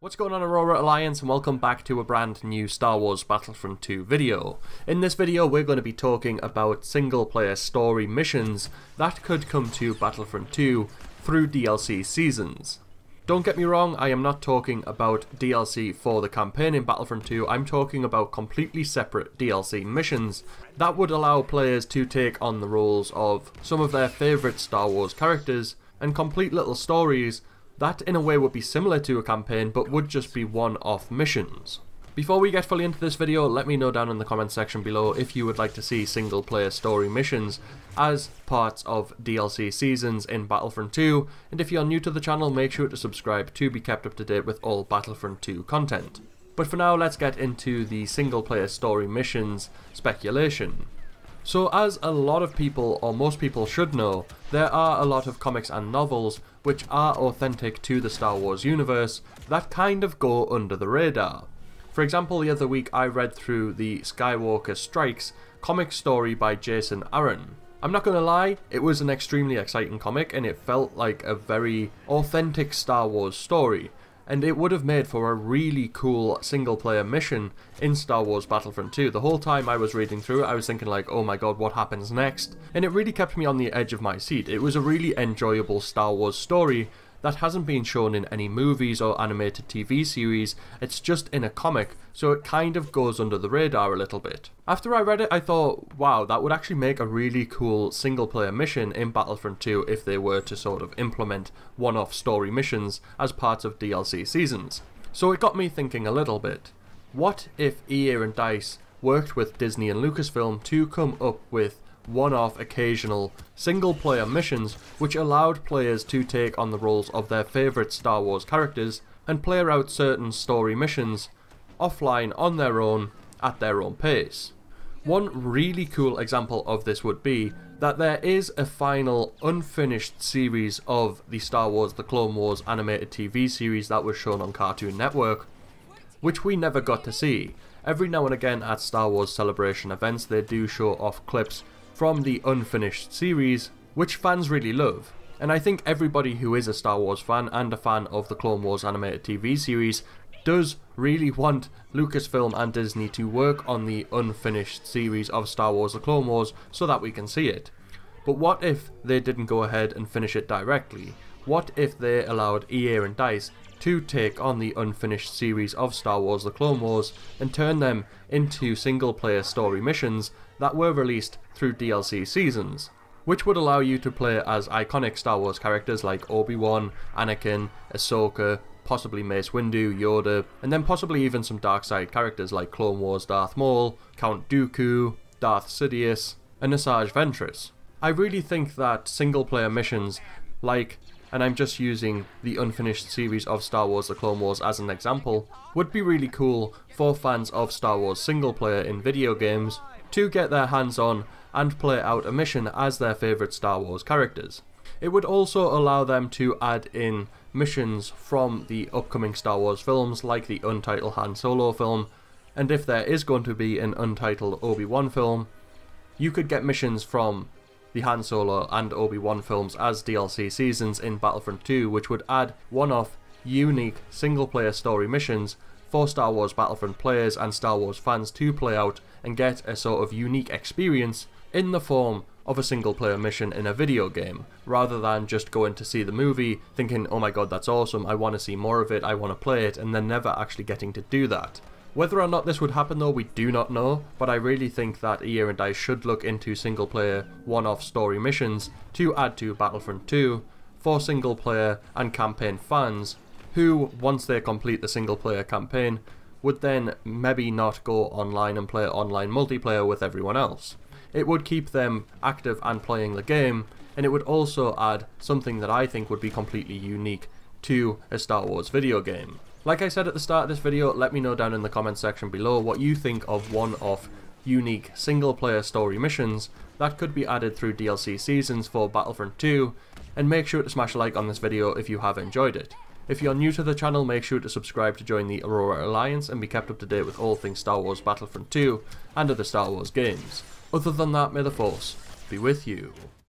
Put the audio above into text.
What's going on, Aurora Alliance, and welcome back to a brand new Star Wars Battlefront 2 video. In this video we're going to be talking about single player story missions that could come to Battlefront 2 through DLC seasons. Don't get me wrong, I am not talking about DLC for the campaign in Battlefront 2, I'm talking about completely separate DLC missions that would allow players to take on the roles of some of their favourite Star Wars characters and complete little stories that in a way would be similar to a campaign but would just be one-off missions. Before we get fully into this video, let me know down in the comment section below if you would like to see single player story missions as parts of DLC seasons in Battlefront 2, and if you're new to the channel, make sure to subscribe to be kept up to date with all Battlefront 2 content. But for now, let's get into the single player story missions speculation. So as a lot of people, or most people should know, there are a lot of comics and novels which are authentic to the Star Wars universe that kind of go under the radar. For example, the other week I read through the Skywalker Strikes comic story by Jason Aaron. I'm not gonna lie, it was an extremely exciting comic and it felt like a very authentic Star Wars story. And it would have made for a really cool single player mission in Star Wars Battlefront 2. The whole time I was reading through it, I was thinking like, oh my god, what happens next? And it really kept me on the edge of my seat. It was a really enjoyable Star Wars story that hasn't been shown in any movies or animated TV series, it's just in a comic, so it kind of goes under the radar a little bit. After I read it, I thought, wow, that would actually make a really cool single player mission in Battlefront 2 if they were to sort of implement one-off story missions as parts of DLC seasons. So it got me thinking a little bit. What if EA and DICE worked with Disney and Lucasfilm to come up with one-off occasional single-player missions which allowed players to take on the roles of their favourite Star Wars characters and play out certain story missions offline on their own at their own pace. One really cool example of this would be that there is a final unfinished series of the Star Wars The Clone Wars animated TV series that was shown on Cartoon Network, which we never got to see. Every now and again at Star Wars Celebration events they do show off clips from the unfinished series, which fans really love. And I think everybody who is a Star Wars fan and a fan of the Clone Wars animated TV series does really want Lucasfilm and Disney to work on the unfinished series of Star Wars The Clone Wars so that we can see it. But what if they didn't go ahead and finish it directly? What if they allowed EA and DICE to take on the unfinished series of Star Wars The Clone Wars and turn them into single player story missions that were released through DLC seasons, which would allow you to play as iconic Star Wars characters like Obi-Wan, Anakin, Ahsoka, possibly Mace Windu, Yoda, and then possibly even some dark side characters like Clone Wars Darth Maul, Count Dooku, Darth Sidious, and Asajj Ventress. I really think that single player missions like, and I'm just using the unfinished series of Star Wars The Clone Wars as an example, would be really cool for fans of Star Wars single player in video games to get their hands on and play out a mission as their favourite Star Wars characters. It would also allow them to add in missions from the upcoming Star Wars films like the untitled Han Solo film, and if there is going to be an untitled Obi-Wan film, you could get missions from the Han Solo and Obi-Wan films as DLC seasons in Battlefront 2, which would add one-off, unique, single-player story missions for Star Wars Battlefront players and Star Wars fans to play out and get a sort of unique experience in the form of a single-player mission in a video game, rather than just going to see the movie thinking, oh my god, that's awesome, I want to see more of it, I want to play it, and then never actually getting to do that. Whether or not this would happen though, we do not know, but I really think that EA and DICE should look into single-player one-off story missions to add to Battlefront 2 for single-player and campaign fans who, once they complete the single-player campaign, would then maybe not go online and play online multiplayer with everyone else. It would keep them active and playing the game, and it would also add something that I think would be completely unique to a Star Wars video game. Like I said at the start of this video, let me know down in the comment section below what you think of one-off, unique, single-player story missions that could be added through DLC seasons for Battlefront 2, and make sure to smash a like on this video if you have enjoyed it. If you're new to the channel, make sure to subscribe to join the Aurora Alliance and be kept up to date with all things Star Wars Battlefront 2 and other Star Wars games. Other than that, may the Force be with you.